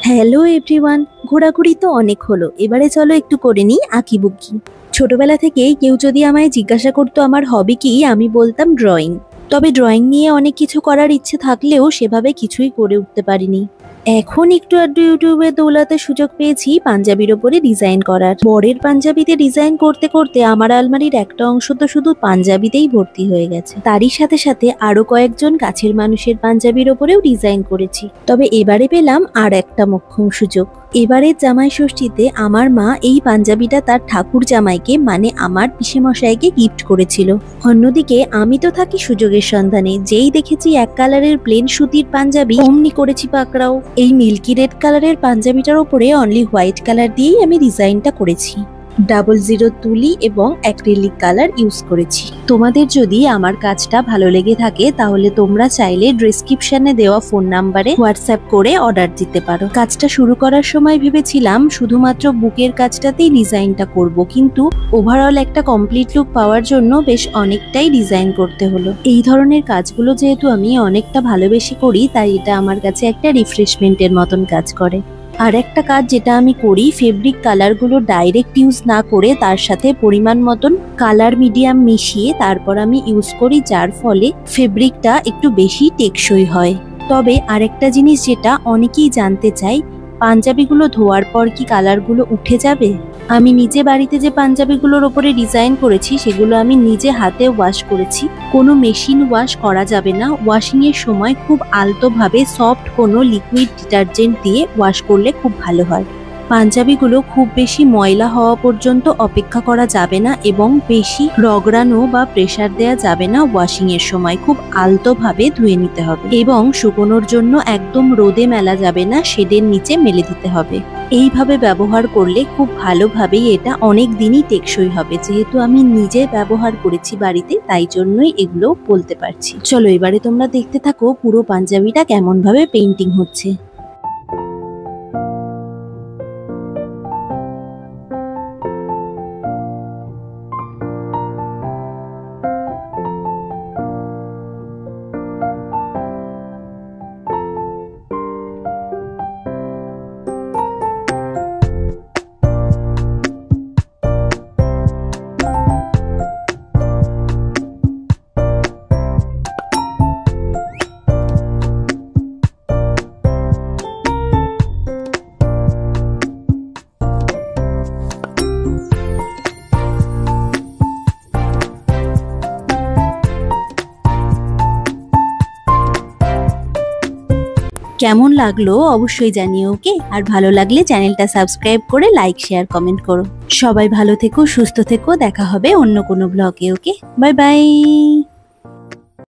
Hello everyone, ঘোরাঘুরি তো অনেক হলো, এবারে চলো একটু করে নিই আঁকিবুকি। ছোটবেলা থেকেই কেউ যদি আমায় জিজ্ঞাসা করতো আমার হবি কি, আমি বলতাম ড্রয়িং। তবে ড্রয়িং নিয়ে অনেক কিছু করার ইচ্ছে থাকলেও সেভাবে কিছুই করে উঠতে পারিনি। এখন একটু আধটু ইউটিউবে দৌলাতে সুযোগ পেয়েছি পাঞ্জাবির ওপরে ডিজাইন করার। বরের পাঞ্জাবিতে ডিজাইন করতে করতে আমার আলমারির একটা অংশ তো শুধু পাঞ্জাবিতেই ভর্তি হয়ে গেছে। তারই সাথে সাথে আরো কয়েকজন কাছের মানুষের পাঞ্জাবির ওপরেও ডিজাইন করেছি। তবে এবারে পেলাম আর একটা মোক্ষম সুযোগ। এবারের জামাই ষষ্ঠীতে আমার মা এই পাঞ্জাবিটা তার ঠাকুর জামাইকে মানে আমার পিসেমশাইকে গিফট করেছিল। অন্যদিকে আমি তো থাকি সুযোগের সন্ধানে, যেই দেখেছি এক কালারের প্লেন সুতির পাঞ্জাবি অমনি করেছি পাকড়াও। এই মিল্কি রেড কালারের পাঞ্জাবিটার ওপরে অনলি হোয়াইট কালার দিয়েই আমি ডিজাইনটা করেছি। 00 তুলি এবং অ্যাক্রিলিক কালার ইউজ করেছি। তোমাদের যদি আমার কাজটা ভালো লেগে থাকে তাহলে তোমরা চাইলে ডেসক্রিপশনে দেওয়া ফোন নাম্বারে হোয়াটসঅ্যাপ করে অর্ডার দিতে পারো। কাজটা শুরু করার সময় ভেবেছিলাম শুধুমাত্র বুকের কাজটাতেই ডিজাইনটা করব, কিন্তু ওভারঅল একটা কমপ্লিট লুক পাওয়ার জন্য বেশ অনেকটাই ডিজাইন করতে হলো। এই ধরনের কাজগুলো যেহেতু আমি অনেকটা ভালোবেসে করি, তাই এটা আমার কাছে একটা রিফ্রেশমেন্টের মতন কাজ করে। আর একটা কাজ যেটা আমি করি, ফেব্রিক কালারগুলো ডাইরেক্ট ইউজ না করে তার সাথে পরিমাণ মতন কালার মিডিয়াম মিশিয়ে তারপর আমি ইউজ করি, যার ফলে ফেব্রিকটা একটু বেশি টেকসই হয়। তবে আরেকটা জিনিস যেটা অনেকেই জানতে চাই, পাঞ্জাবিগুলো ধোয়ার পর কি কালারগুলো উঠে যাবে? আমি নিজে বাড়িতে যে পাঞ্জাবিগুলোর ওপরে ডিজাইন করেছি সেগুলো আমি নিজে হাতে ওয়াশ করেছি। কোনো মেশিন ওয়াশ করা যাবে না। ওয়াশিং এর সময় খুব আলতোভাবে সফট কোনো লিকুইড ডিটারজেন্ট দিয়ে ওয়াশ করলে খুব ভালো হয়। পাঞ্জাবিগুলো খুব বেশি ময়লা হওয়া পর্যন্ত অপেক্ষা করা যাবে না এবং বেশি রগড়ানো বা প্রেসার দেওয়া যাবে না। ওয়াশিং এর সময় খুব আলতোভাবে ধুয়ে নিতে হবে এবং শুকোনোর জন্য একদম রোদে মেলা যাবে না, শেডের নিচে মেলে দিতে হবে। এইভাবে ব্যবহার করলে খুব ভালোভাবেই এটা অনেক দিনই টেকসই হবে। যেহেতু আমি নিজে ব্যবহার করেছি বাড়িতে, তাই জন্যই এগুলো বলতে পারছি। চলো এবারে তোমরা দেখতে থাকো পুরো পাঞ্জাবিটা কেমন ভাবে পেইন্টিং হচ্ছে। কেমন লাগলো অবশ্যই জানিও, ওকে? আর ভালো লাগলে চ্যানেলটা সাবস্ক্রাইব করে লাইক শেয়ার কমেন্ট করো। সবাই ভালো থেকো, সুস্থ থেকো, দেখা হবে অন্য কোনো ব্লগে, ওকে? Bye bye.